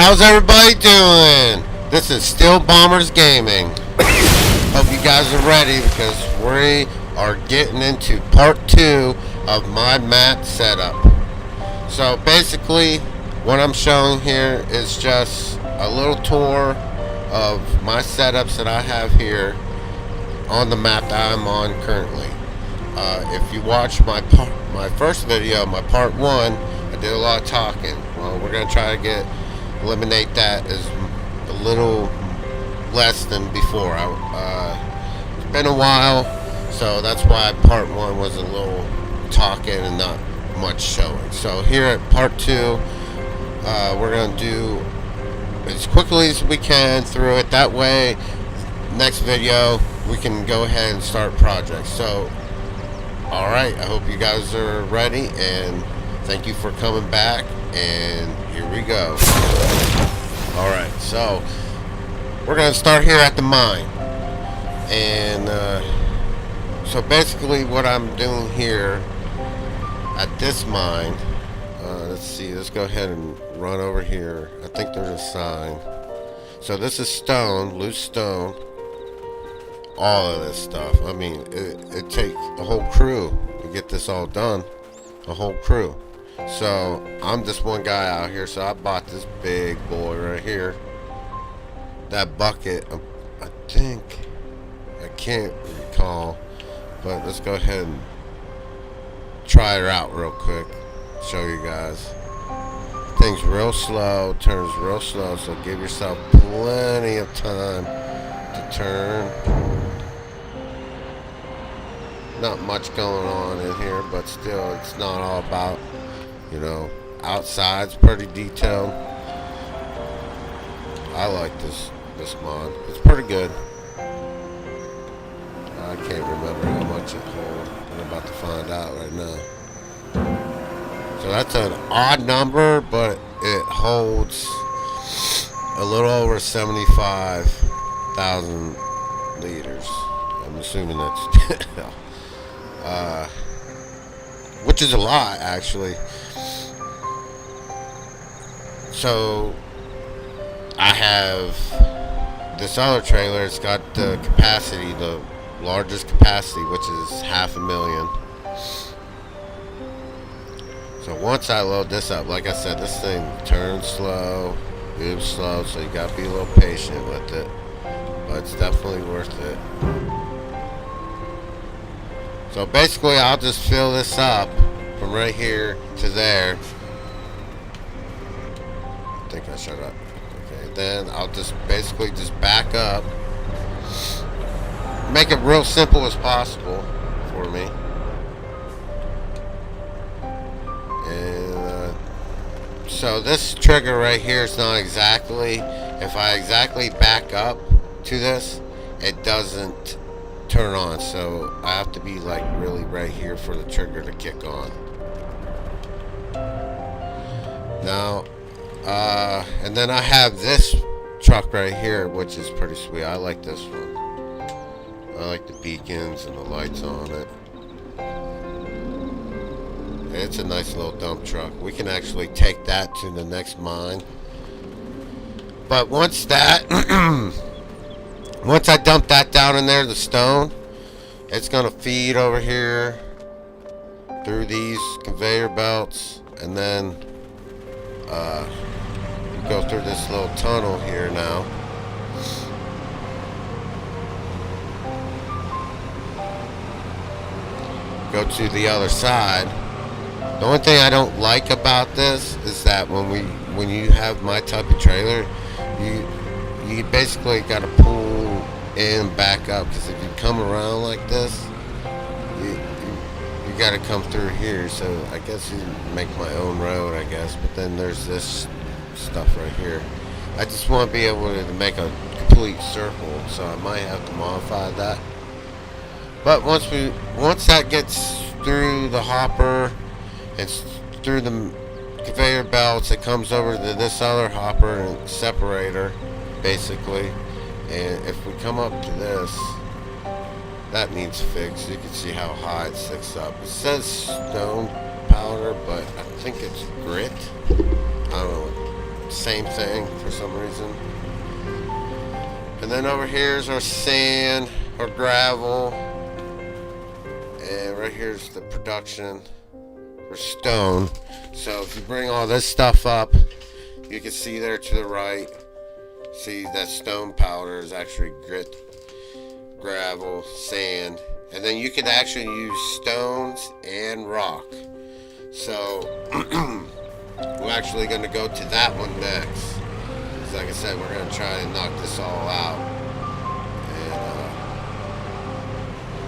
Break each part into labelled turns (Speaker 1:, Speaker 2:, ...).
Speaker 1: How's everybody doing? This is Steel Bombers Gaming. Hope you guys are ready because we are getting into part 2 of my mat setup. So basically what I'm showing here is just a little tour of my setups that I have here on the map that I'm on currently. If you watch my first video, my part 1, I did a lot of talking. Well, we're going to try to eliminate that as a little less than before. It's been a while, so that's why part 1 was a little talking and not much showing. So here at part 2, we're going to do as quickly as we can through it. That way, next video, we can go ahead and start projects. So, alright, I hope you guys are ready, and thank you for coming back, and here we go. Alright, so we're going to start here at the mine. And so basically what I'm doing here at this mine, let's see, let's go ahead and run over here. I think there's a sign. So this is stone, loose stone. All of this stuff. I mean, it takes a whole crew to get this all done. A whole crew. So I'm just one guy out here, so I bought this big boy right here. That bucket, I think, I can't recall, but let's go ahead and try her out real quick. Show you guys. Thing's real slow, turns real slow, so give yourself plenty of time to turn. Not much going on in here, but still, it's not all about, you know, outside's pretty detailed. I like this mod. It's pretty good. I can't remember how much it holds. I'm about to find out right now. So that's an odd number, but it holds a little over 75,000 liters. I'm assuming that's which is a lot, actually. So I have this other trailer. It's got the capacity, the largest capacity, which is 500,000. So once I load this up, like I said, this thing turns slow, moves slow, so you gotta be a little patient with it, but it's definitely worth it. So basically, I'll just fill this up from right here to there. I think I shut up. Okay, then I'll just basically just back up. Make it real simple as possible for me. And so this trigger right here is not exactly, if I exactly back up to this, it doesn't turn on, so I have to be like really right here for the trigger to kick on. Now and then I have this truck right here, which is pretty sweet. I like this one. I like the beacons and the lights on it. It's a nice little dump truck. We can actually take that to the next mine. But once that once I dump that down in there, the stone, it's going to feed over here through these conveyor belts, and then go through this little tunnel here now. Go to the other side. The only thing I don't like about this is that when you have my type of trailer, you basically got to pull in and back up, because if you come around like this, you got to come through here. So I guess you make my own road, I guess. But then there's this stuff right here. I just want to be able to make a complete circle, so I might have to modify that. But once that gets through the hopper, it's through the conveyor belts, it comes over to this other hopper and separator, basically. And if we come up to this, that needs fixed. You can see how high it sticks up. It says stone powder, but I think it's grit. I don't know what same thing for some reason. And then over here is our sand, our gravel, and right here's the production for stone. So if you bring all this stuff up, you can see there to the right, see that stone powder is actually grit, gravel, sand, and then you can actually use stones and rock. So we're actually going to go to that one next. Because like I said, we're going to try and knock this all out. And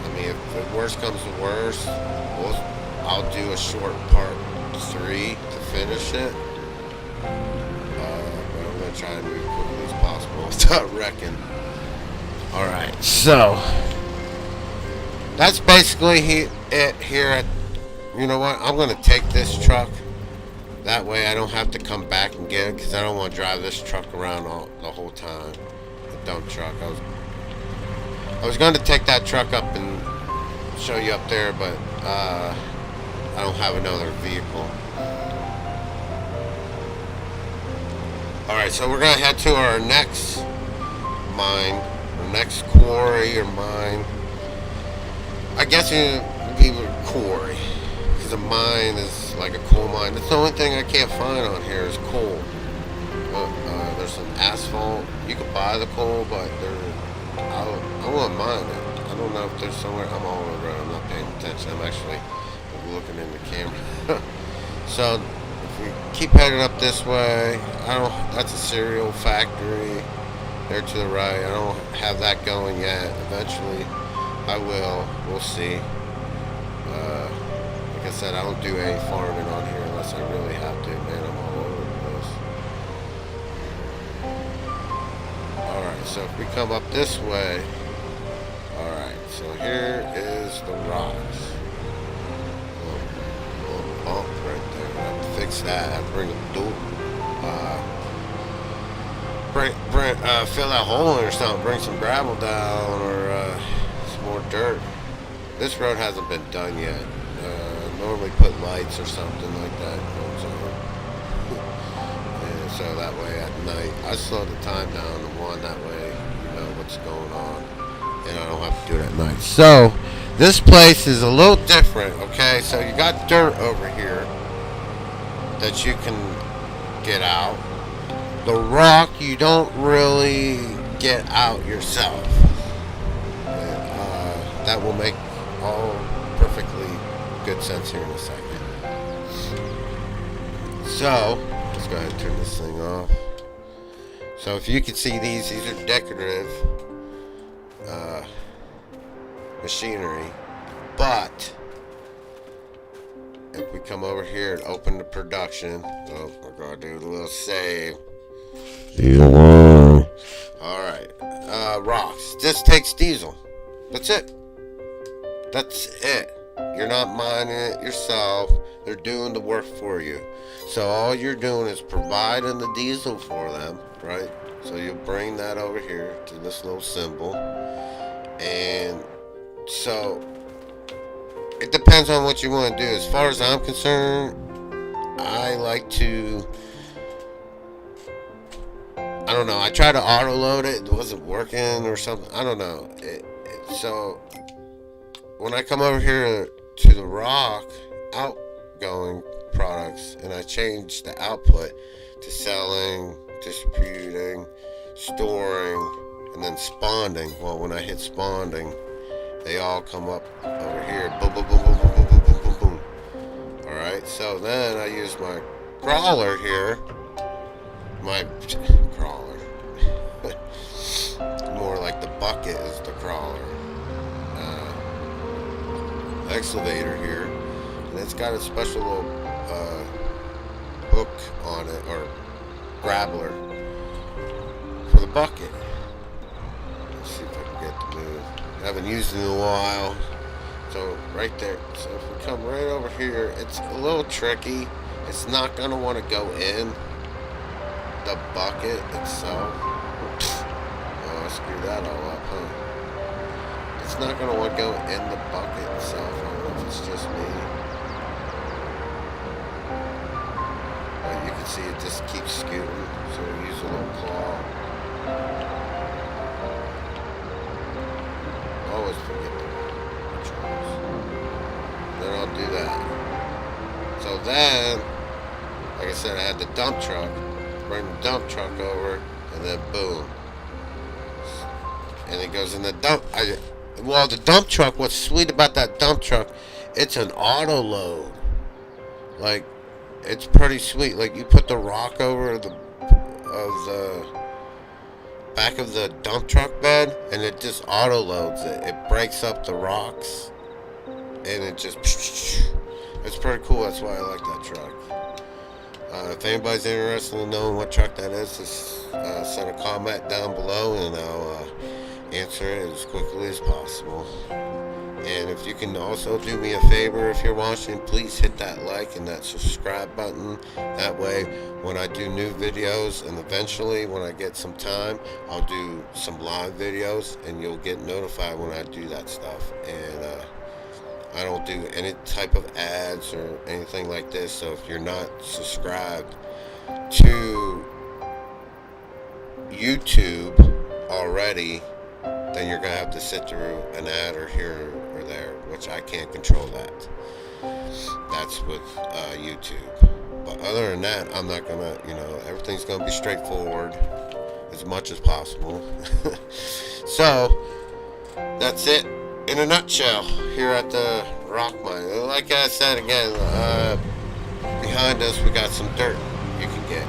Speaker 1: I mean, if the worst comes to worst, I'll do a short part 3 to finish it. But I'm going to try and move as quickly as possible without wrecking. Alright, so that's basically it here at, you know what, I'm going to take this truck. That way I don't have to come back and get it, because I don't want to drive this truck around the whole time. The dump truck. I was going to take that truck up and show you up there, but I don't have another vehicle. Alright, so we're going to head to our next mine, our next quarry or mine. I guess it would be a quarry, because a mine is like a coal mine. That's the only thing I can't find on here is coal. There's some asphalt. You can buy the coal, but I won't mind it. I don't know if there's somewhere. I'm all over it. I'm not paying attention. I'm actually looking in the camera. So if we keep heading up this way, that's a cereal factory there to the right. I don't have that going yet. Eventually I will. We'll see. Like I said, I don't do any farming on here unless I really have to. Man, I'm all over the place. Alright, so if we come up this way. Alright, so here is the rocks. Little bump right there. I have to fix that. I have to bring a door. Fill that hole in or something. Bring some gravel down or some more dirt. This road hasn't been done yet. Normally put lights or something like that goes on. And so that way at night, I slow the time down to 1, that way you know what's going on. And I don't have to do it at night. So, this place is a little different, okay? So you got dirt over here that you can get out. The rock, you don't really get out yourself. That will make all perfectly good sense here in a second. So, let's go ahead and turn this thing off. So if you can see these are decorative machinery. But if we come over here and open the production, we're gonna do a little save. Alright. Rocks. This takes diesel. That's it. That's it. You're not mining it yourself. They're doing the work for you. So all you're doing is providing the diesel for them, right? So you bring that over here to this little symbol. And so it depends on what you want to do. As far as I'm concerned, I like to, I don't know, I tried to auto load it. It wasn't working or something. I don't know. So when I come over here to the rock outgoing products and I change the output to selling, distributing, storing, and then spawning. Well, when I hit spawning, they all come up over here. Boom, boom, boom, boom, boom, boom, boom, boom, boom. Alright, so then I use my crawler here. My crawler. More like the bucket is the crawler. Excavator here, and it's got a special little hook on it, or grabbler for the bucket. Let's see if I can get to move. I haven't used it in a while. So right there. So if we come right over here, it's a little tricky. It's not going to want to go in the bucket itself. Oh, I screwed that all up, huh? It's not going to want to go in the bucket itself. I don't know if it's just me. But you can can see it just keeps scooting, so we'll use a little claw. Always forget the controls. Then I'll do that. So then, like I said, I had the dump truck. Bring the dump truck over, and then boom. And it goes in the dump. Well, the dump truck, what's sweet about that dump truck, it's an auto load. Like, it's pretty sweet. Like, you put the rock over the back of the dump truck bed, and it just auto loads it. It breaks up the rocks, and it just, it's pretty cool. That's why I like that truck. If anybody's interested in knowing what truck that is, just send a comment down below, and I'll answer it as quickly as possible. And if you can also do me a favor, if you're watching, please hit that like and that subscribe button. That way, when I do new videos, and eventually when I get some time, I'll do some live videos, and you'll get notified when I do that stuff. And I don't do any type of ads or anything like this, so if you're not subscribed to YouTube already, then you're going to have to sit through an ad or here or there, which I can't control that. That's with YouTube. But other than that, I'm not going to, everything's going to be straightforward as much as possible. So, that's it in a nutshell here at the rock mine. Like I said again, behind us we got some dirt you can get.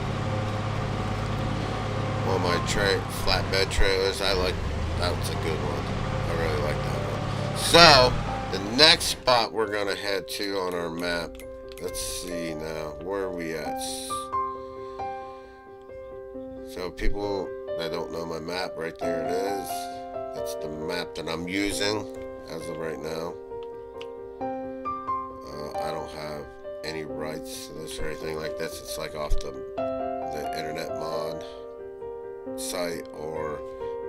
Speaker 1: One of my flatbed trailers, that was a good one. I really like that one. So, the next spot we're going to head to on our map, let's see now, where are we at? So people that don't know my map, right there it is. That's the map that I'm using as of right now. I don't have any rights to this or anything like this. It's like off the Internet Mod site, or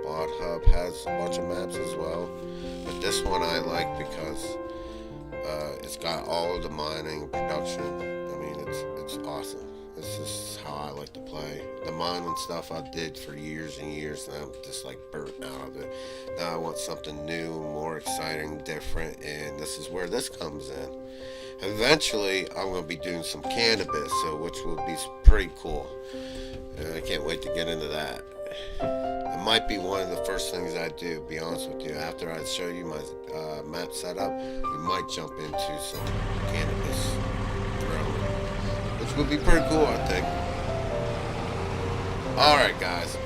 Speaker 1: Mod Hub has a bunch of maps as well. But this one I like because it's got all of the mining production. I mean, it's awesome. This is how I like to play. The mining stuff I did for years and years, and I'm just like burnt out of it. Now I want something new, more exciting, different, and this is where this comes in. Eventually, I'm going to be doing some cannabis, which will be pretty cool. And I can't wait to get into that. It might be one of the first things I do, to be honest with you. After I show you my map setup, we might jump into some cannabis growing, which would be pretty cool, I think. Alright, guys.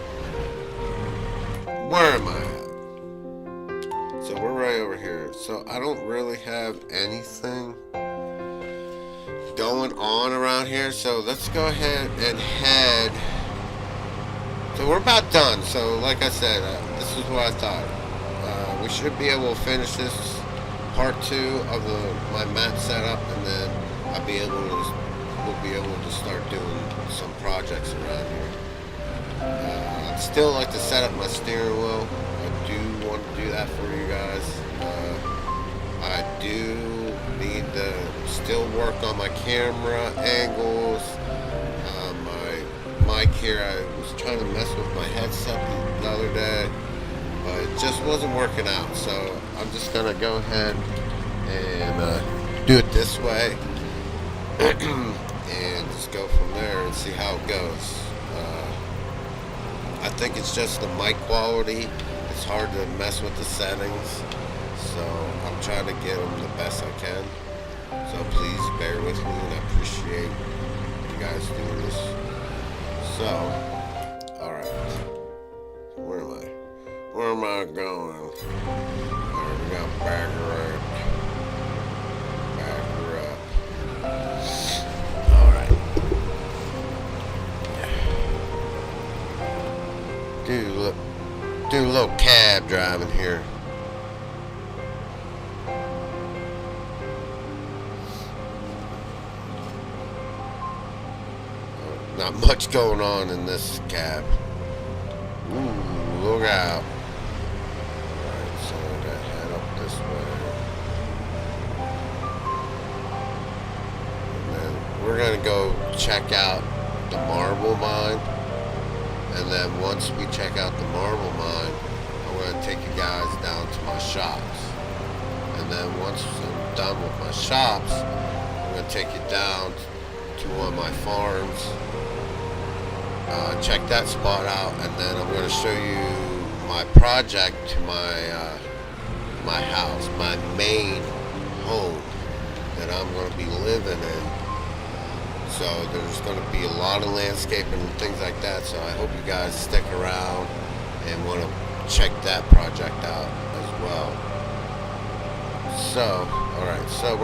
Speaker 1: Where am I at? So we're right over here. So I don't really have anything going on around here. So let's go ahead and head. So we're about done. So like I said, this is what I thought. We should be able to finish this part 2 of my map setup, and then we'll be able to start doing some projects around here. I'd still like to set up my steering wheel. I do want to do that for you guys. I do need to still work on my camera angles. My mic here, I was trying to mess with my headset the other day, but it just wasn't working out. So I'm just gonna go ahead and do it this way, and just go from there and see how it goes. I think it's just the mic quality. It's hard to mess with the settings, so I'm trying to get them the best I can. So please bear with me, and I appreciate you guys doing this. So, alright. Where am I? Where am I going? There we got back up. Alright. Do a little cab driving here. Not much going on in this cab. Ooh, look out. Alright, so I gotta head up this way. And then we're gonna go check out the marble mine. And then once we check out the marble mine, I'm going to take you guys down to my shops. And then once I'm done with my shops, I'm going to take you down to one of my farms. Check that spot out, and then I'm going to show you my project to my house, my main home that I'm going to be living in. So there's going to be a lot of landscaping and things like that. So I hope you guys stick around and want to check that project out as well. So, all right. So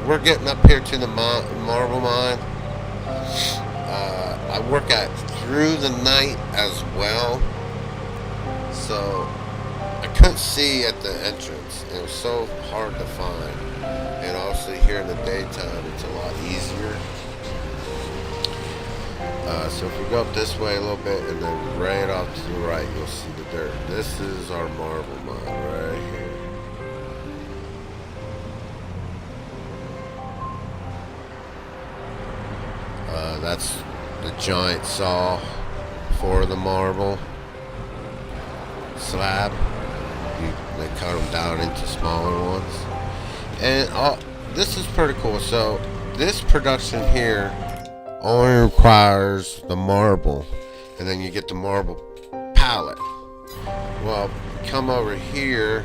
Speaker 1: we're getting up here to the marble mine. I work at through the night as well. So I couldn't see at the entrance. It was so hard to find. And also here in the daytime, it's a lot easier. So if we go up this way a little bit and then right off to the right, you'll see the dirt. This is our marble mine right here. That's the giant saw for the marble slab. They cut them down into smaller ones. And this is pretty cool. So this production here only requires the marble, and then you get the marble pallet. Well, come over here.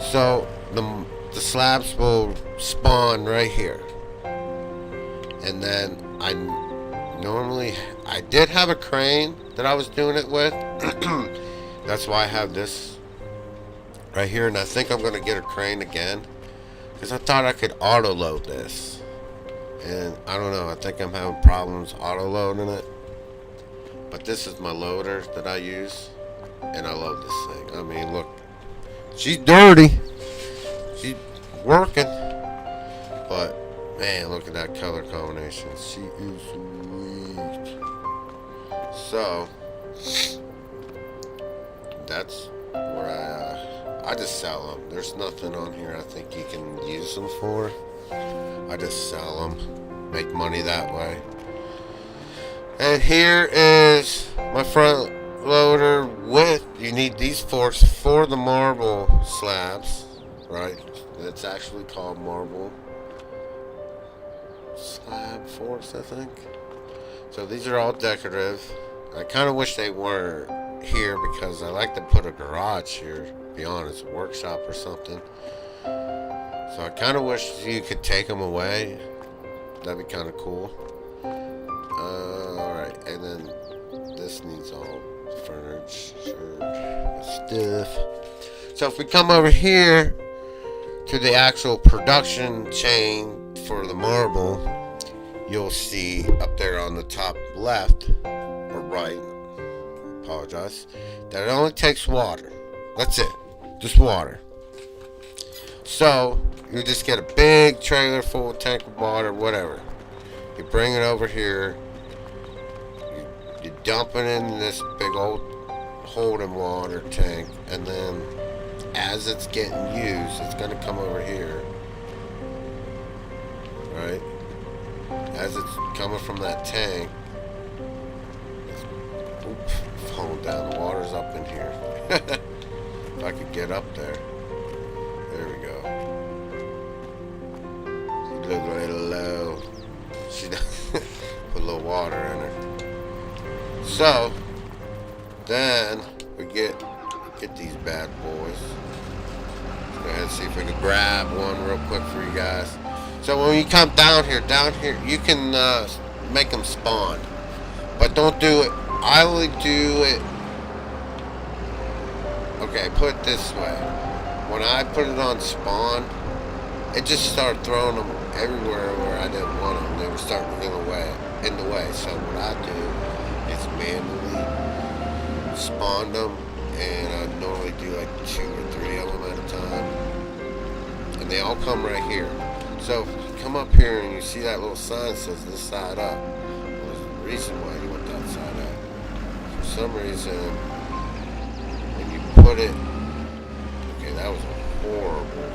Speaker 1: So the slabs will spawn right here, and then I did have a crane that I was doing it with. That's why I have this right here, and I think I'm gonna get a crane again because I thought I could auto load this. And I don't know, I think I'm having problems auto-loading it. But this is my loader that I use. And I love this thing. I mean, look. She's dirty. She's working. But, man, look at that color combination. She is sweet. So, that's where I just sell them. There's nothing on here I think you can use them for. I just sell them, make money that way. And here is my front loader with, you need these forks for the marble slabs, right? It's actually called marble slab forks, I think. So these are all decorative. I kind of wish they weren't here because I like to put a garage here, to be honest, a workshop or something. So I kind of wish you could take them away. That'd be kind of cool. Alright, and then this needs all furniture stuff. So if we come over here to the actual production chain for the marble, you'll see up there on the top left, or right, apologize, that it only takes water. That's it. Just water. So you just get a big trailer full of tank of water, whatever. You bring it over here. You dump it in this big old holding water tank, and then as it's getting used, it's gonna come over here, right? As it's coming from that tank, it's falling down. The water's up in here. If I could get up there. There we go. She looked a little low. She put a little water in her. So then we get these bad boys. Let's go ahead and see if we can grab one real quick for you guys. So when you come down here, you can make them spawn, but don't do it. I would do it. Okay, put it this way. When I put it on spawn, it just started throwing them everywhere where I didn't want them. They were starting to get in the way. So what I do is manually spawn them, and I normally do like 2 or 3 of them at a time. And they all come right here. So if you come up here and you see that little sign that says this side up, well, there's a reason why you want that side up. For some reason, when you put it, okay, that was a horrible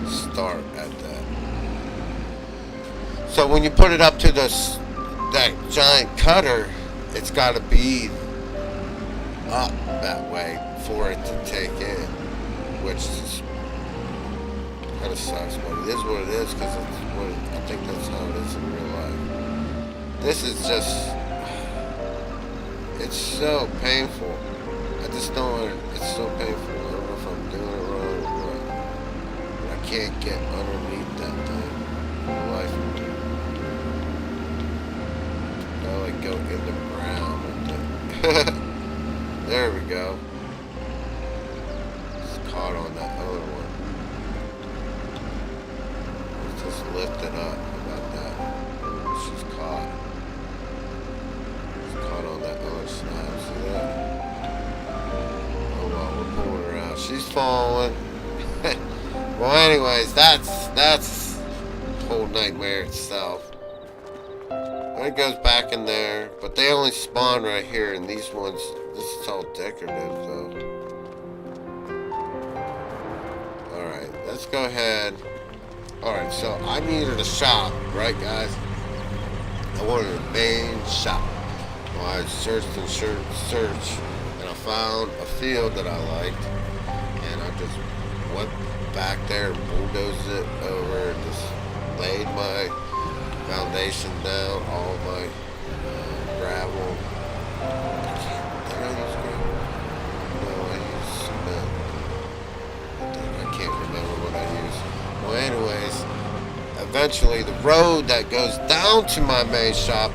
Speaker 1: start at that. So when you put it up to that giant cutter, it's got to be up that way for it to take in, which is kind of sucks, but it is what it is because I think that's how it is in real life. This is just, it's so painful. I just don't, it's so painful. I don't know if I'm doing it wrong or what. But I can't get underneath that thing for the life of me. I like go in the ground with it. There we go. It's caught on that other one. Let's just lift it up about that. She's caught. She's caught on that other slab. See that? Oh well, we're pulling her out. She's falling. Well, anyways, that's the whole nightmare itself. It goes back in there, but they only spawn right here, and these ones, this is all decorative though. Alright, let's go ahead. Alright, so I needed a shop, right guys? I wanted a main shop. Well, I searched and searched, and I found a field that I liked, and I just went back there and bulldozed it over, just laid my foundation down, all my gravel. Did I use gravel? No, I used cement. I can't remember what I used. Well, anyways, eventually the road that goes down to my main shop,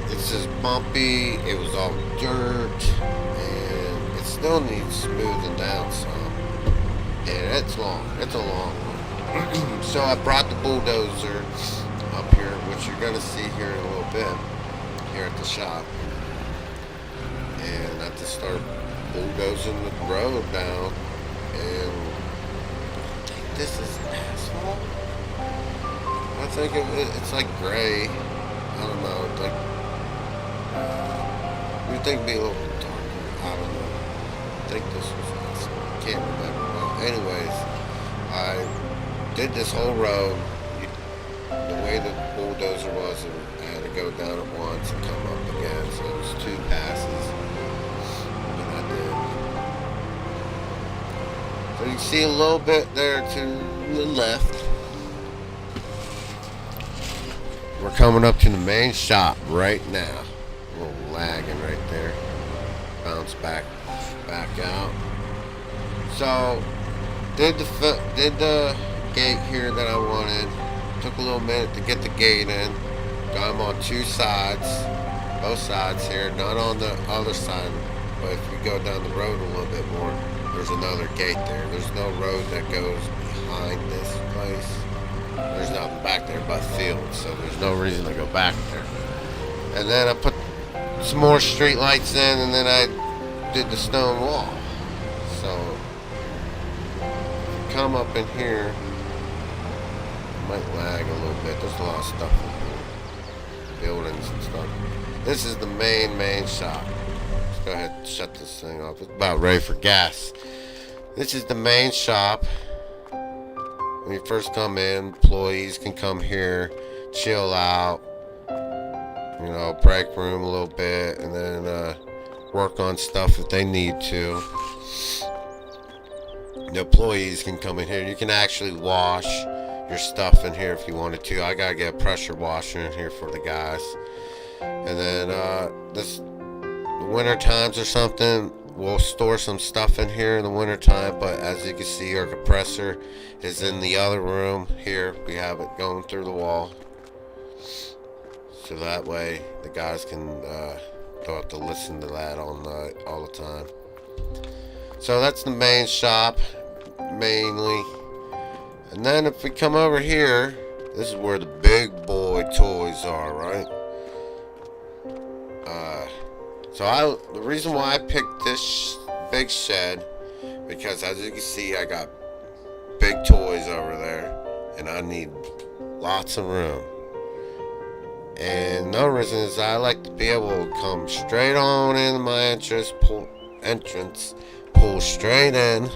Speaker 1: it's just bumpy. It was all dirt, and it still needs smoothing down some. And it's long. It's a long one. So I brought the bulldozer up here, which you're going to see here in a little bit, here at the shop. And I just start bulldozing the road down. And I think this is asphalt. I think it's like gray. I don't know. It's like, you'd think it'd be a little darker. I don't know. I think this was asphalt. Can't remember. Well, anyways, I did this whole road. The way the bulldozer was, I had to go down at once and come up again, so it was 2 passes, and I did. So you can see a little bit there to the left. We're coming up to the main shop right now. A little lagging right there. Bounce back out. So did the gate here that I wanted. Took a little minute to get the gate in. Got them on 2 sides, both sides here, not on the other side, but if you go down the road a little bit more, there's another gate there. There's no road that goes behind this place. There's nothing back there but fields, so there's no reason to go back there. And then I put some more street lights in, and then I did the stone wall. So come up in here. Might lag a little bit. There's a lot of stuff in here. Buildings and stuff. This is the main shop. Let's go ahead and shut this thing off. It's about ready for gas. This is the main shop. When you first come in, employees can come here, chill out, you know, break room a little bit, and then work on stuff if they need to. The employees can come in here. You can actually wash your stuff in here if you wanted to. I gotta get a pressure washer in here for the guys. And then this winter times or something, we'll store some stuff in here in the winter time. But as you can see, our compressor is in the other room here. We have it going through the wall, so that way the guys can don't have to listen to that all night, all the time. So that's the main shop mainly. And then if we come over here, this is where the big boy toys are, right? So the reason why I picked this big shed, because as you can see, I got big toys over there, and I need lots of room. And another reason is I like to be able to come straight on into my entrance, pull straight in,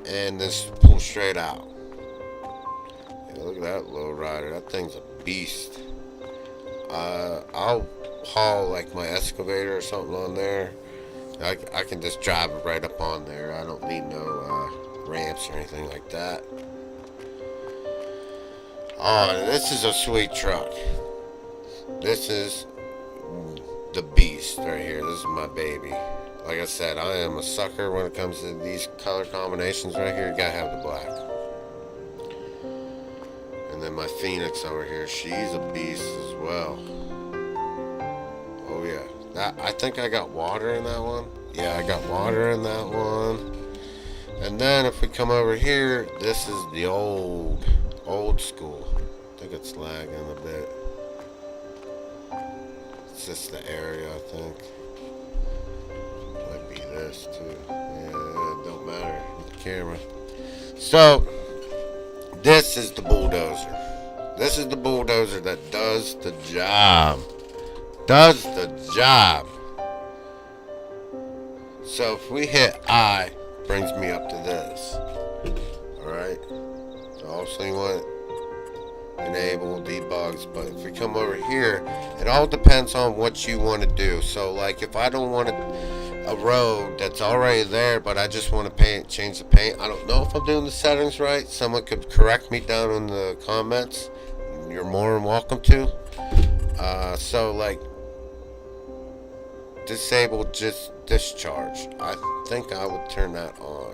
Speaker 1: and just pull straight out. Yeah, look at that low rider. That thing's a beast. I'll haul like my excavator or something on there. I can just drive it right up on there. I don't need no ramps or anything like that. Oh, this is a sweet truck. This is the beast right here. This is my baby. Like I said, I am a sucker when it comes to these color combinations right here. You gotta have the black. And then my Phoenix over here, she's a beast as well. Oh yeah. I think I got water in that one. Yeah, I got water in that one. And then if we come over here, this is the old school. I think it's lagging a bit. It's just the area, I think. Might be this too. Yeah, it don't matter with the camera. So, this is the bulldozer. This is the bulldozer that does the job. Does the job. So if we hit I, brings me up to this. Alright. So also you want enable debugs, but if we come over here, it all depends on what you want to do. So like if I don't want a road that's already there, but I just want to change the paint, I don't know if I'm doing the settings right. Someone could correct me down in the comments. You're more than welcome to. So like disable just discharge. I think I would turn that on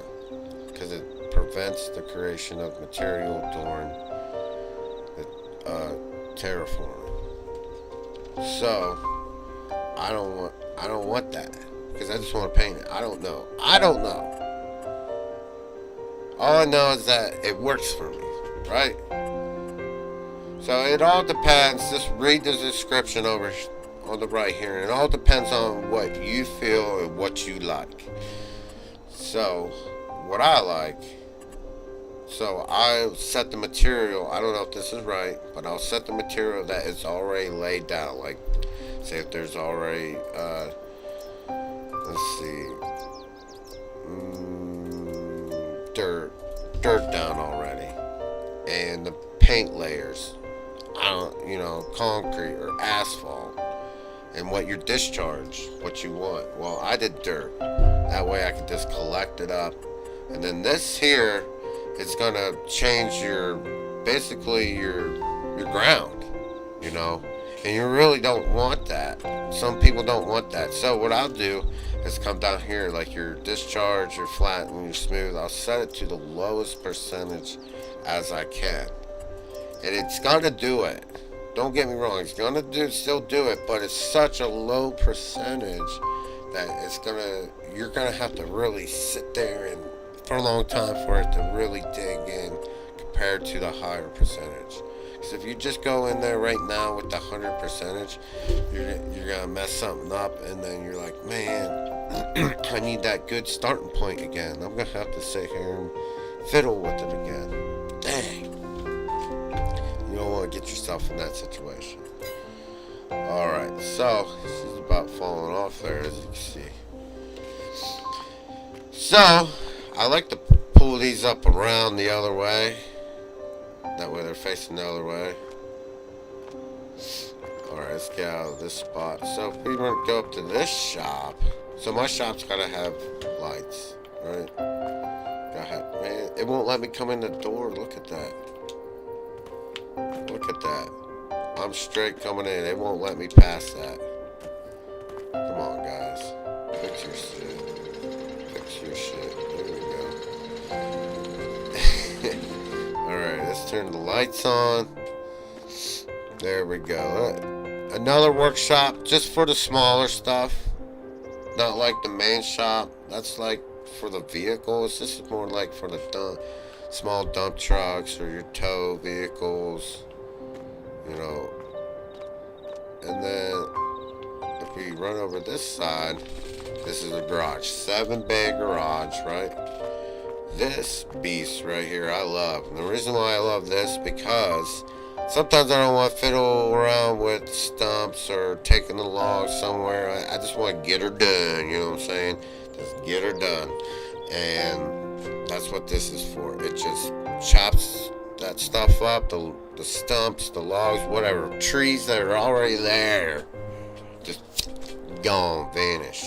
Speaker 1: because it prevents the creation of material during terraforming. So I don't want that because I just want to paint it. I don't know. All I know is that it works for me, right? So it all depends. Just read the description over on the right here. It all depends on what you feel and what you like. So what I like, so I set the material, I don't know if this is right, but I'll set the material that is already laid down. Like say if there's already let's see, dirt down already, and the paint layers, concrete or asphalt, and what your discharge, what you want. Well, I did dirt. That way I can just collect it up. And then this here is gonna change basically your ground, and you really don't want that. Some people don't want that. So what I'll do is come down here, like your discharge, your flat, and your smooth. I'll set it to the lowest percentage as I can. And it's gonna do it. Don't get me wrong, it's gonna still do it, but it's such a low percentage that you're gonna have to really sit there and for a long time for it to really dig in compared to the higher percentage. Because if you just go in there right now with the 100 percentage, you're gonna mess something up, and then you're like, man, I need that good starting point again. I'm gonna have to sit here and fiddle with it again. Dang. You don't want to get yourself in that situation. Alright, so this is about falling off there, as you can see. So I like to pull these up around the other way. That way they're facing the other way. Alright, let's get out of this spot. So if we want to go up to this shop, so my shop's gotta have lights, right? Man, it won't let me come in the door. Look at that. Look at that. I'm straight coming in. It won't let me pass that. Come on, guys. Fix your shit. Fix your shit. There we go. Alright, let's turn the lights on. There we go. Another workshop just for the smaller stuff. Not like the main shop. That's like for the vehicles. This is more like for the small dump trucks or your tow vehicles. And then if we run over this side, this is a garage, 7-bay garage, right? This beast right here I love. And the reason why I love this, because sometimes I don't want to fiddle around with stumps or taking the log somewhere. I just want to get her done, you know what I'm saying? Just get her done. And that's what this is for. It just chops that stuff up, the the stumps, the logs, whatever, trees that are already there, just gone, vanish.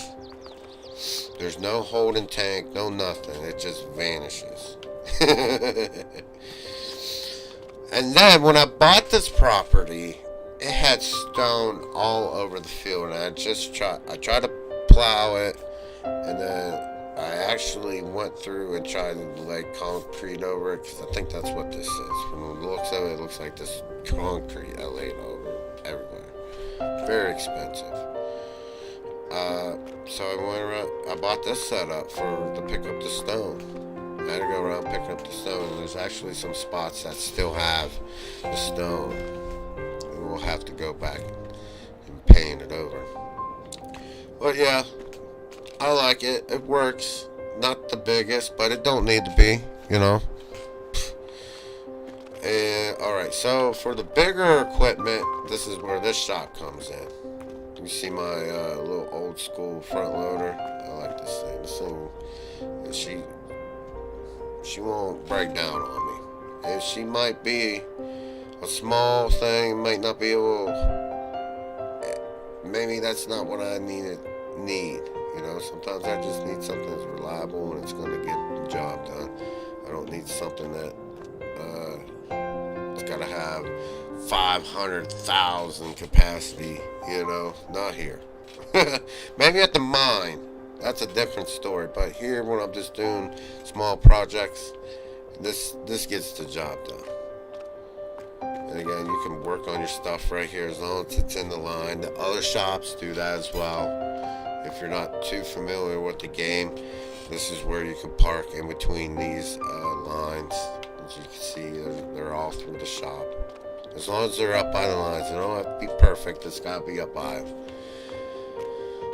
Speaker 1: There's no holding tank, no nothing. It just vanishes. And then when I bought this property, it had stone all over the field, and I tried to plow it, and then I actually went through and tried to lay concrete over it, because I think that's what this is. From the looks of it, it looks like this concrete I laid over everywhere. Very expensive. So I went around, I bought this setup to pick up the stone. I had to go around picking up the stone, and there's actually some spots that still have the stone. We'll have to go back and paint it over. But yeah, I like it. It works. Not the biggest, but it don't need to be, you know. And alright, so for the bigger equipment, this is where this shop comes in. You see my little old school front loader. I like this thing. This thing, she won't break down on me. And she might be a small thing, might not be able. Maybe that's not what I need. You know, sometimes I just need something that's reliable and it's going to get the job done. I don't need something that it's got to have 500,000 capacity. You know, not here. Maybe at the mine. That's a different story. But here, when I'm just doing small projects, this gets the job done. And again, you can work on your stuff right here as long as it's in the line. The other shops do that as well. If you're not too familiar with the game, this is where you can park in between these lines. As you can see, they're all through the shop. As long as they're up by the lines, they don't have to be perfect. It's got to be up by them.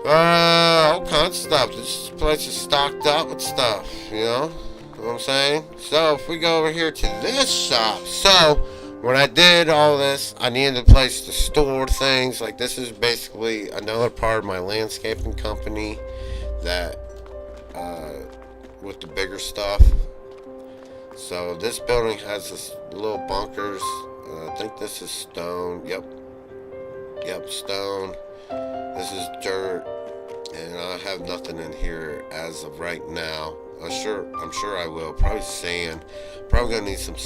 Speaker 1: All kinds of stuff. This place is stocked up with stuff, you know what I'm saying? So if we go over here to this shop, so when I did all this, I needed a place to store things. Like, this is basically another part of my landscaping company that with the bigger stuff. So this building has this little bunkers. I think this is stone. Yep, stone. This is dirt, and I have nothing in here as of right now. I'm sure I will. Probably sand. Probably gonna need some.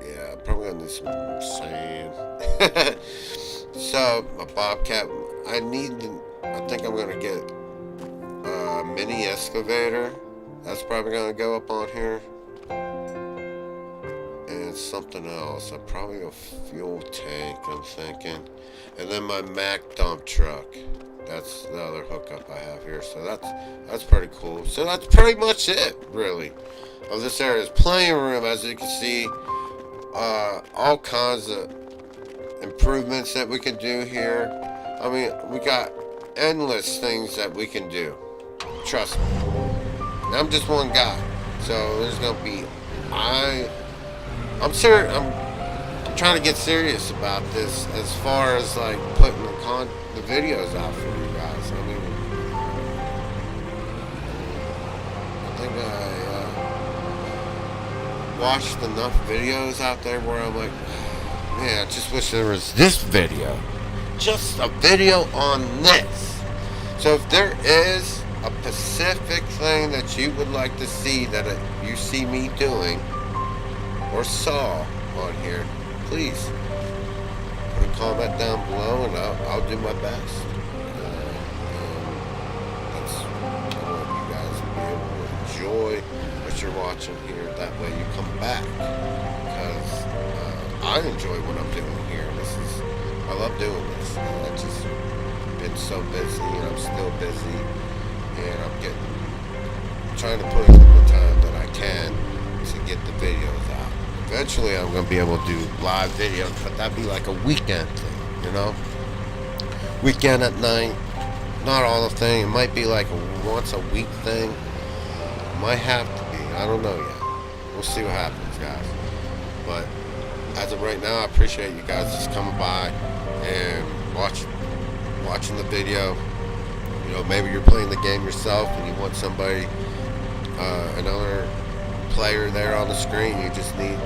Speaker 1: Yeah, probably gonna need some sand. So a bobcat. I think I'm gonna get a mini excavator. That's probably gonna go up on here. And something else. Probably a fuel tank, I'm thinking. And then my Mack dump truck. That's the other hookup I have here. So that's pretty cool. So that's pretty much it, really, of this area. There's plenty of room, as you can see. All kinds of improvements that we can do here. I mean, we got endless things that we can do. Trust me. And I'm just one guy. So there's going to be... I'm serious. I'm trying to get serious about this as far as like putting the videos out for you guys. I mean, I think I watched enough videos out there where I'm like, man, I just wish there was this video. Just a video on this. So if there is a specific thing that you would like to see that you see me doing or saw on here, please put a comment down below and I'll do my best. I want you guys to be able to enjoy what you're watching here. That way you come back, because I enjoy what I'm doing here. I love doing this. I've just been so busy, and I'm still busy, and I'm trying to put in the time that I can to get the videos out. Eventually, I'm going to be able to do live videos, but that'd be like a weekend thing, you know? Weekend at night, not all the thing. It might be like a once a week thing. Might have to be. I don't know yet. We'll see what happens, guys. But as of right now, I appreciate you guys just coming by and watching the video. You know, maybe you're playing the game yourself and you want somebody, another player there on the screen. You just need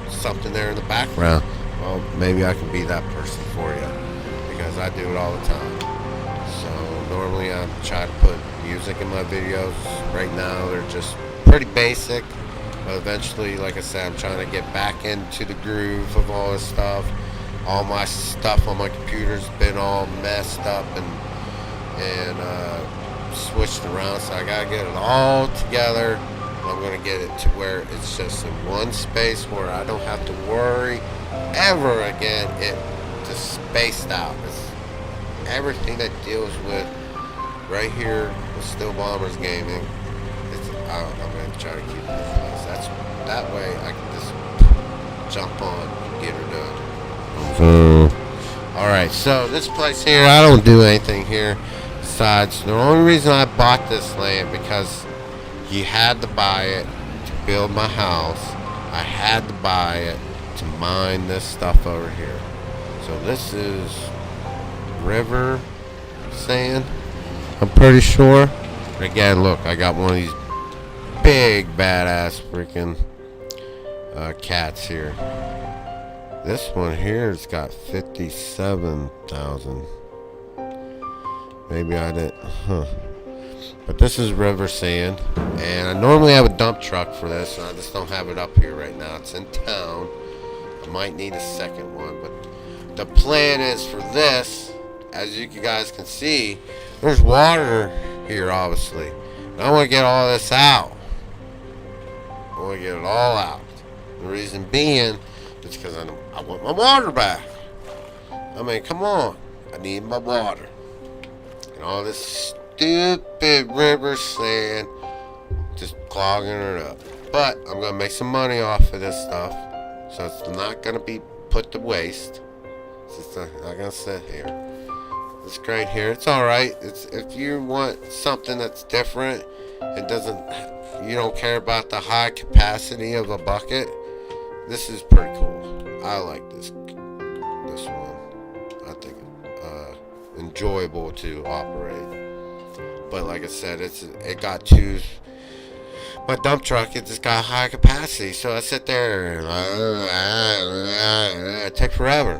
Speaker 1: something there in the background. well, maybe I can be that person for you, because I do it all the time. So normally I try to put music in my videos. Right now they're just pretty basic, but eventually, like I said, I'm trying to get back into the groove of all this stuff. All my stuff on my computer's been all messed up and switched around, so I gotta get it all together. I'm gonna get it to where it's just in one space where I don't have to worry ever again. It just spaced out. It's everything that deals with right here with Still Bombers Gaming. I'm gonna try to keep it in place. That way I can just jump on and get her done. Alright, so this place here, I don't do anything here. Besides, the only reason I bought this land, because you had to buy it to build my house. I had to buy it to mine this stuff over here. So this is river sand, I'm pretty sure. And again, look, I got one of these big badass freaking cats here. This one here has got 57,000. Maybe I didn't, But this is river sand, and I normally have a dump truck for this, and I just don't have it up here right now. It's in town. I might need a second one, but the plan is for this, as you guys can see, there's water here, obviously. And I want to get all this out. I want to get it all out. The reason being, it's because I want my water back. I mean, come on. I need my water. And all this stupid river sand just clogging it up. But I'm going to make some money off of this stuff. So it's not going to be put to waste. It's just not going to sit here. This crate here, it's alright. It's if you want something that's different and you don't care about the high capacity of a bucket, this is pretty cool. I like this one. I think enjoyable to operate. But like I said, it got to my dump truck. It just got high capacity, so I sit there and it takes forever.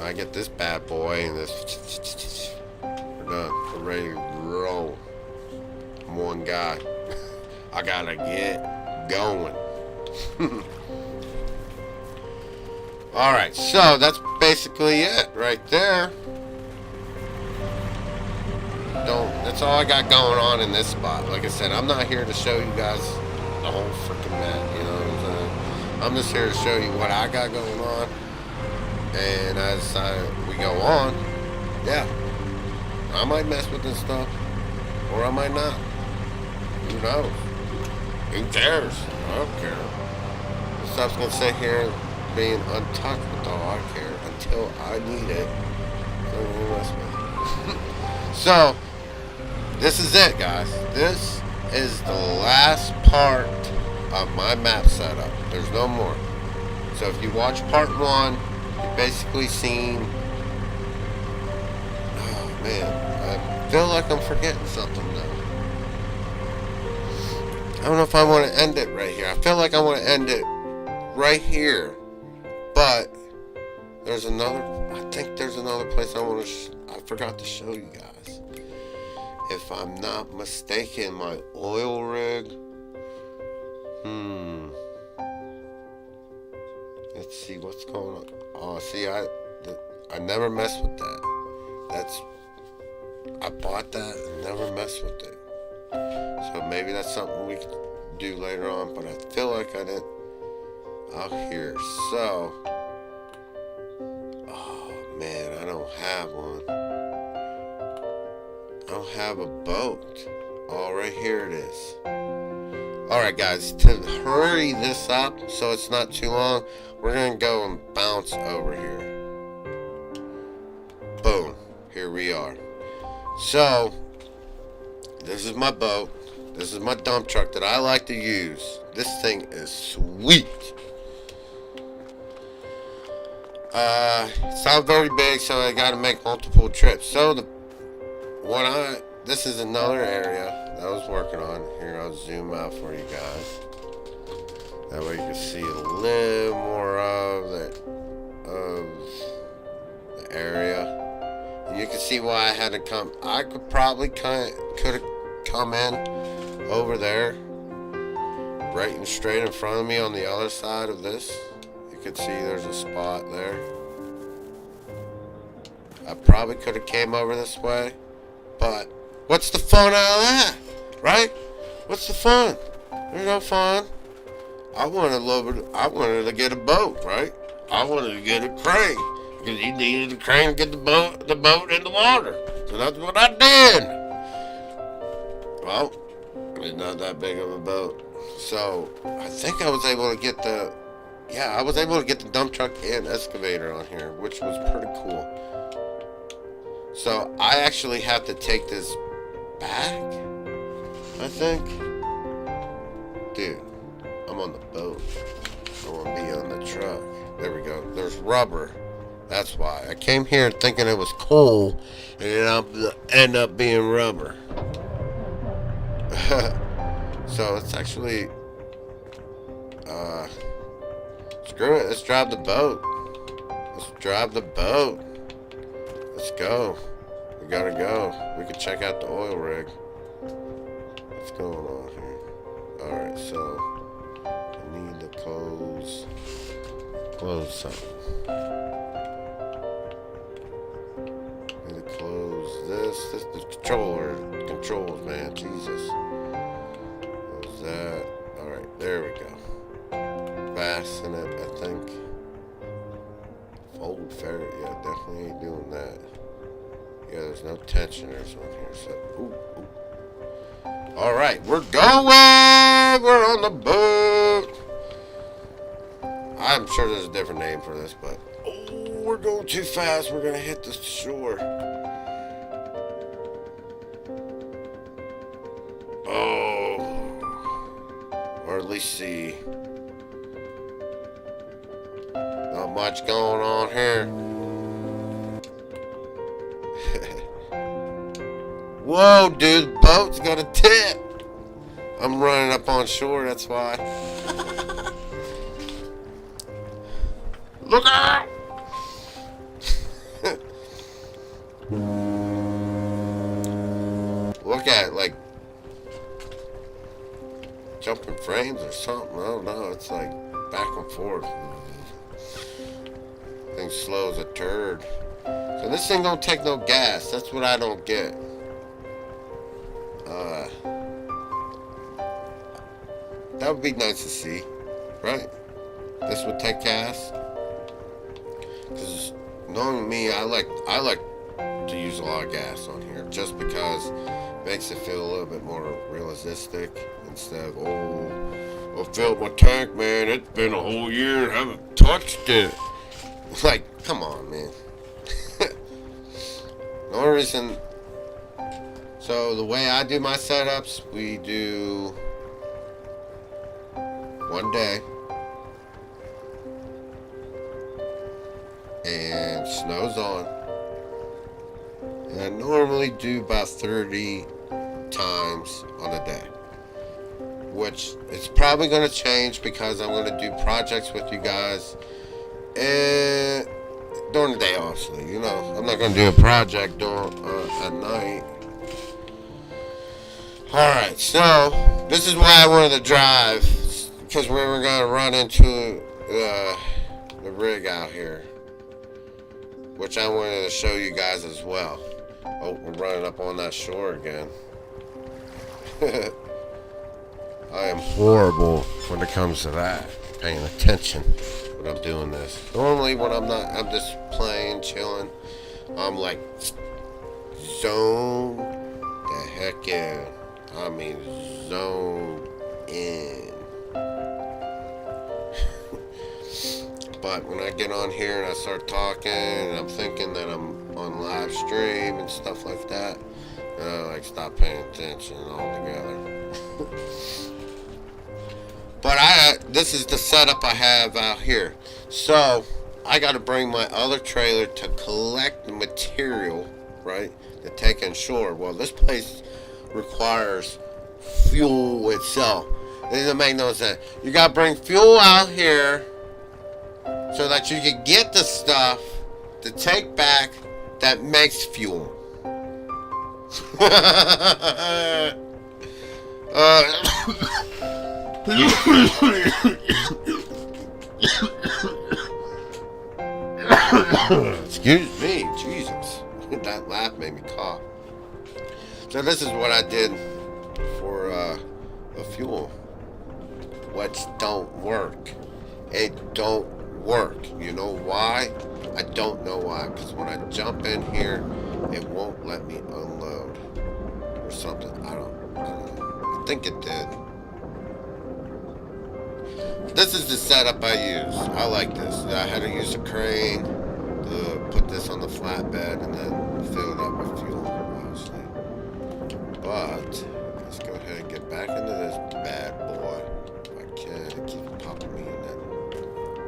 Speaker 1: I get this bad boy and this. We're done. We're ready to roll. I'm one guy. I gotta get going. Alright, so that's basically it right there. That's all I got going on in this spot. Like I said, I'm not here to show you guys the whole freaking map, you know what I'm saying? I'm just here to show you what I got going on. And as we go on, yeah, I might mess with this stuff, or I might not. Who knows? Who cares? I don't care. This stuff's gonna sit here being untouched, with all I care until I need it. So this is it, guys. This is the last part of my map setup. There's no more. So if you watch part 1, you basically seen. Oh man, I feel like I'm forgetting something though. I don't know if I want to end it right here. I feel like I want to end it right here, but there's another. I think there's another place I want to. I forgot to show you guys. If I'm not mistaken, my oil rig. Let's see what's going on. Oh, see, I never messed with that. I bought that and never messed with it. So maybe that's something we could do later on, but I feel like I didn't out here. So, oh man, I don't have one. I don't have a boat. Oh, right here it is. Alright guys, to hurry this up so it's not too long, we're going to go and bounce over here. Boom. Here we are. So, this is my boat. This is my dump truck that I like to use. This thing is sweet. It's not very big, so I got to make multiple trips. So, this is another area that I was working on. Here, I'll zoom out for you guys. That way you can see a little more of the area. And you can see why I had to come. I could probably could have come in over there, right and straight in front of me on the other side of this. You can see there's a spot there. I probably could have came over this way, but what's the fun out of that, right? What's the fun? There's no fun. I wanted to get a boat, right? I wanted to get a crane because he needed a crane to get the boat in the water. So that's what I did. Well, it's not that big of a boat, so I think I was able to get the dump truck and excavator on here, which was pretty cool. So I actually have to take this back, I think. Dude, I'm on the boat. I want to be on the truck. There we go. There's rubber. That's why. I came here thinking it was coal, and it ended up being rubber. So it's actually... screw it. Let's drive the boat. Let's drive the boat. Let's go. We gotta go. We can check out the oil rig. What's going on here? Alright, so I need to close something. I need to close this. This is the controls, man. Jesus. Close that. Alright, there we go. Fasten it, I think. Fold ferret, yeah, definitely ain't doing that. Yeah, there's no tensioners on here, so ooh. Alright, we're going! We're on the boat! I'm sure there's a different name for this, but we're going too fast. We're gonna hit the shore. Oh. Or at least see. Not much going on here. Whoa, dude, the boat's got a tip. I'm running up on shore, that's why. Look out! Look at it, like jumping frames or something. I don't know. It's like back and forth. Thing slow as a turd. So this thing don't take no gas. That's what I don't get. That would be nice to see, right? This would take gas. Because knowing me, I like to use a lot of gas on here just because it makes it feel a little bit more realistic instead of, oh, I filled my tank, man. It's been a whole year and I haven't touched it. Like, come on, man. The only reason. So the way I do my setups, we do one day. And snow's on. And I normally do about 30 times on a day. Which it's probably going to change because I'm going to do projects with you guys. And during the day, obviously. You know, I'm not going to do a project at night. Alright, so this is why I wanted to drive. Because we were going to run into the rig out here. Which I wanted to show you guys as well. Oh, we're running up on that shore again. I am horrible when it comes to that. Paying attention when I'm doing this. Normally when I'm not, I'm just playing, chilling. I'm like zoned the heck in. I mean zoned in. But when I get on here and I start talking and I'm thinking that I'm on live stream and stuff like that, I like stop paying attention altogether. But this is the setup I have out here. So I got to bring my other trailer to collect the material, right, to take on shore. Well, this place requires fuel itself. It doesn't make no sense. You gotta bring fuel out here so that you can get the stuff to take back that makes fuel. Excuse me, Jesus. That laugh made me cough. So this is what I did for the fuel. Which don't work. It don't work. You know why? I don't know why. Because when I jump in here, it won't let me unload. Or something. I don't know. I think it did. This is the setup I use. I like this. I had to use a crane to put this on the flatbed and then fill it up with fuel, obviously. But let's go ahead and get back into this bad boy. If I can, it keeps popping me in that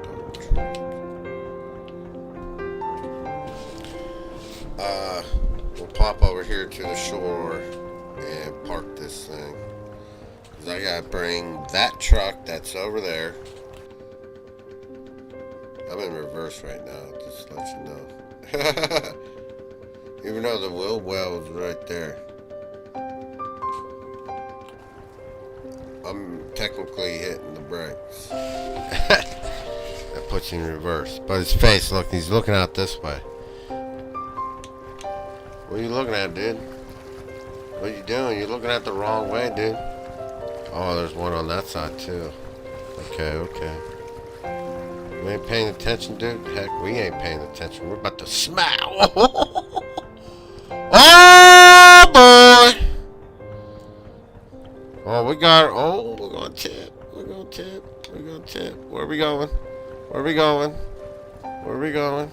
Speaker 1: dumb tree. We'll pop over here to the shore and park this thing. Cause I gotta bring that truck that's over there. I'm in reverse right now, just to let you know. Even though the wheel well is right there. I'm technically hitting the brakes. That puts him in reverse. But his face, look, he's looking out this way. What are you looking at, dude? What are you doing? You're looking at the wrong way, dude. Oh, there's one on that side, too. Okay, okay. You ain't paying attention, dude? Heck, we ain't paying attention. We're about to smack. Oh, boy! Oh, we got... Oh, we're gonna tip. We're gonna tip. We're gonna tip. Where are we going? Where are we going? Where are we going?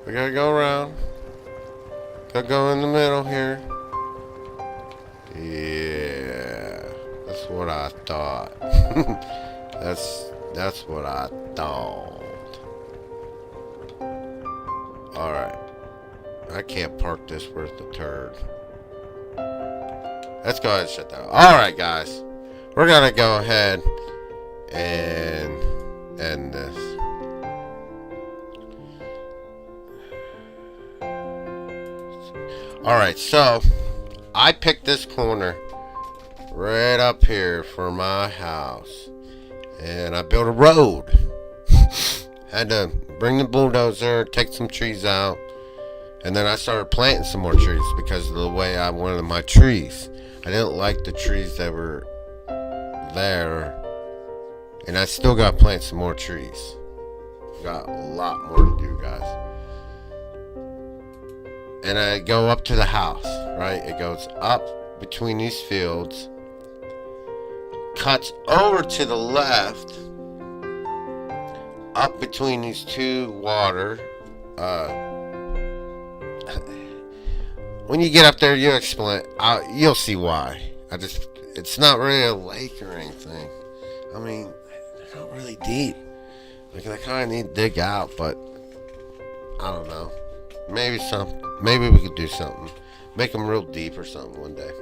Speaker 1: We gotta go around. Gotta go in the middle here. Yeah. That's what I thought. That's what I thought. Alright. I can't park this worth a turd. Let's go ahead and shut that. Alright, guys. We're gonna go ahead and end this. Alright, so I picked this corner right up here for my house. And I built a road. Had to bring the bulldozer, take some trees out. And then I started planting some more trees because of the way I wanted my trees. I didn't like the trees that were there. And I still got to plant some more trees. Got a lot more to do, guys. And I go up to the house, right? It goes up between these fields. Cuts over to the left. Up between these two water. When you get up there, you'll you'll see why. It's not really a lake or anything. I mean, they're not really deep. Like, I kind of need to dig out, but I don't know. Maybe we could do something. Make them real deep or something one day.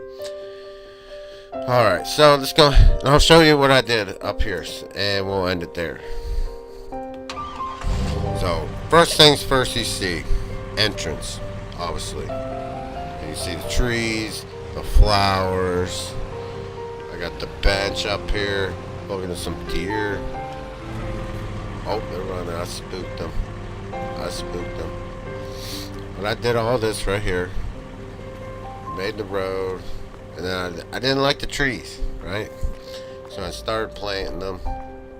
Speaker 1: Alright, so let's go. I'll show you what I did up here, and we'll end it there. So, first things first, you see entrance, obviously. And you see the trees, the flowers. I got the bench up here. Looking at some deer. Oh, they're running. I spooked them. But I did all this right here. Made the road. And then I didn't like the trees, right? So I started planting them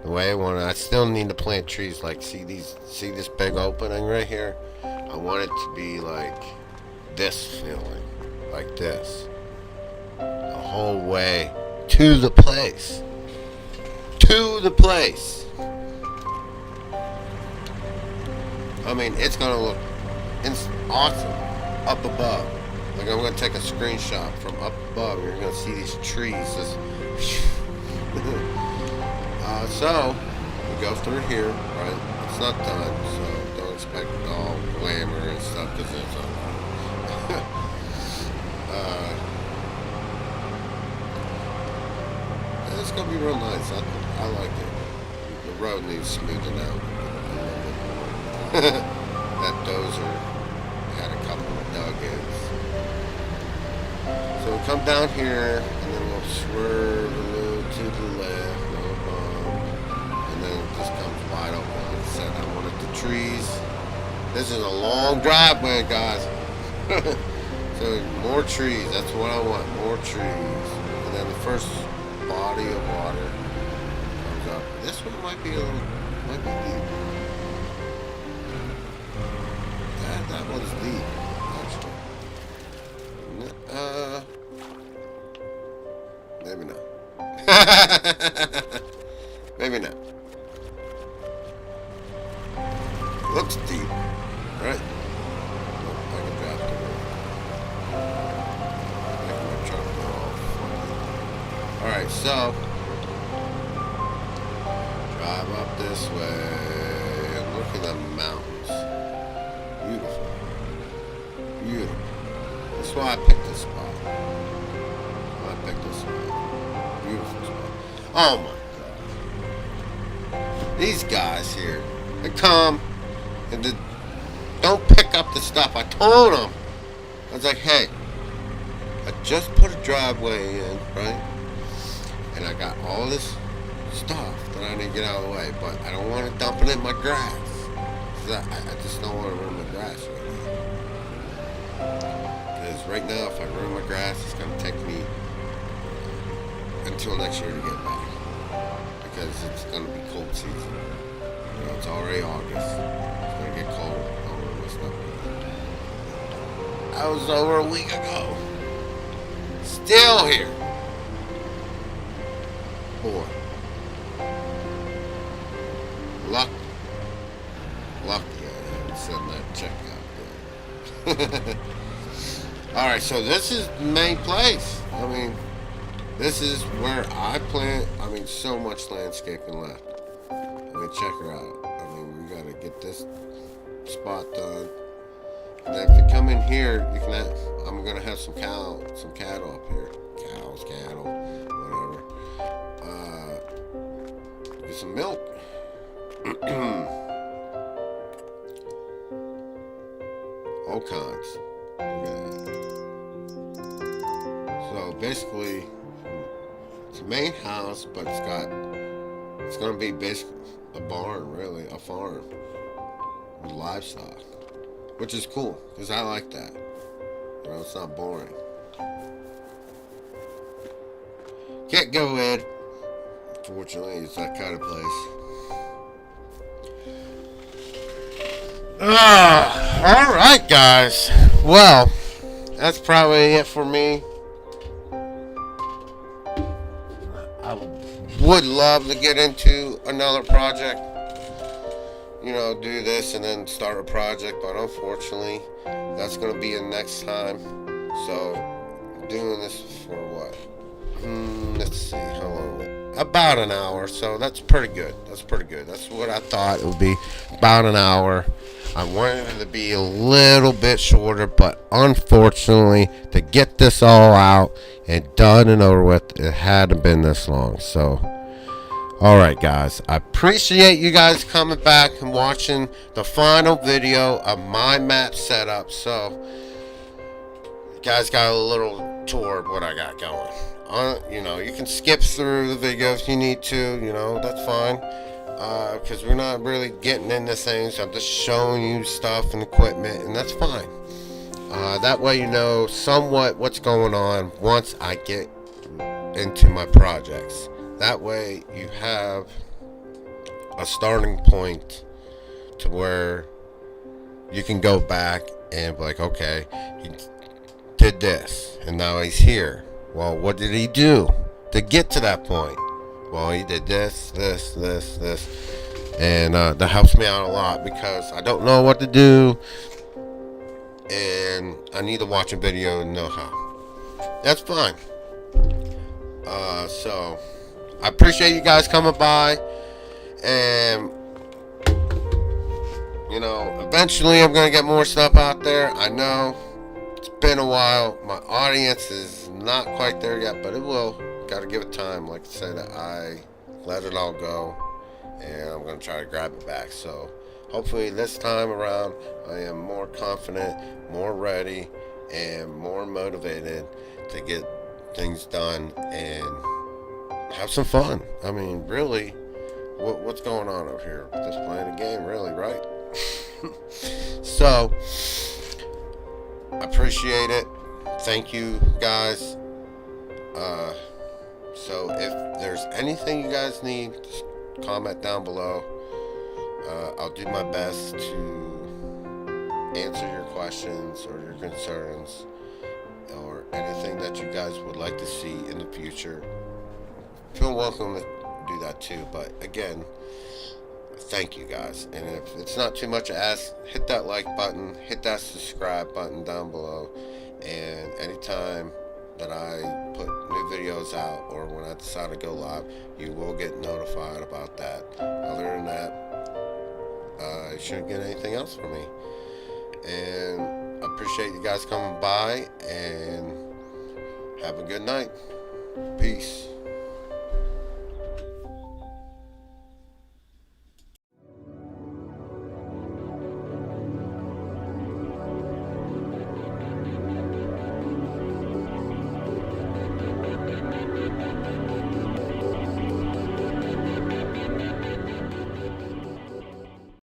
Speaker 1: the way I wanted. I still need to plant trees. Like, see this big opening right here? I want it to be like this feeling. Like this. The whole way to the place. I mean, it's gonna look awesome up above. Like, I'm gonna take a screenshot from up above. You're gonna see these trees. So we go through here, right? It's not done, so don't expect all glamour and stuff because it's it's gonna be real nice. I like it. The road needs smoothing out. That dozer had a couple of nuggets. So we'll come down here, and then we'll swerve a little to the left, little bump, and then it just comes wide open. Like I said, I wanted the trees. This is a long driveway, guys. So more trees. That's what I want. More trees. And then the first body of water comes up. This one might be deep. That one's deep, actually. Maybe not. Maybe not. Looks deep, right? Nope, I can drop the road. Making my truck go all funny. Alright, so drive up this way and look at the mountains. Beautiful. Beautiful. That's why I picked this spot. Beautiful spot. Oh my god. These guys here, they come and they don't pick up the stuff. I told them. I was like, hey, I just put a driveway in, right? And I got all this stuff that I need to get out of the way, but I don't want to dump it in my grass. I just don't want to ruin my grass right now. Because right now, if I ruin my grass, it's going to take me until next year to get back. Because it's going to be cold season. You know, it's already August. It's going to get cold. I'll ruin my stuff. That was over a week ago. Still here. Boy. Lucky I haven't sent that check out yet. Alright, so this is the main place. I mean, this is where I plant. I mean, so much landscaping left. I mean, check her out. I mean, we gotta get this spot done. And then if you come in here, you can have, I'm gonna have some cattle up here. Cows, cattle, whatever. Get some milk. All kinds. Look at that. So basically, it's a main house, but it's gonna be basically a barn, really, a farm with livestock, which is cool because I like that. You know, it's not boring. Can't go in. Fortunately, it's that kind of place. Alright, guys. Well, that's probably it for me. I would love to get into another project. You know, do this and then start a project, but unfortunately, that's going to be the next time. So, doing this for what? Let's see, how long is it? About an hour, so that's pretty good. That's what I thought it would be, about an hour. I wanted it to be a little bit shorter, but unfortunately, to get this all out and done and over with, it hadn't been this long. So, alright guys, I appreciate you guys coming back and watching the final video of my map setup. So, you guys got a little tour of what I got going. You know, you can skip through the video if you need to, you know, that's fine. Because we're not really getting into things. I'm just showing you stuff and equipment, and that's fine. That way you know somewhat what's going on once I get into my projects. That way you have a starting point to where you can go back and be like, okay, he did this, and now he's here. Well, what did he do to get to that point? Well, he did this, and that helps me out a lot because I don't know what to do, and I need to watch a video and know how. That's fine. So I appreciate you guys coming by, and you know, eventually I'm gonna get more stuff out there. I know it's been a while. My audience is not quite there yet, but it will gotta give it time. Like I said, I let it all go, and I'm gonna try to grab it back. So hopefully this time around, I am more confident, more ready, and more motivated to get things done and have some fun. I mean, really, what's going on over here? Just playing a game, really, right? So, appreciate it. Thank you, guys. So, if there's anything you guys need, just comment down below. I'll do my best to answer your questions or your concerns or anything that you guys would like to see in the future. Feel welcome to do that too. But again, thank you guys. And if it's not too much to ask, hit that like button, hit that subscribe button down below. And anytime that I put new videos out or when I decide to go live, you will get notified about that. Other than that, you shouldn't get anything else from me. And I appreciate you guys coming by, and have a good night. Peace.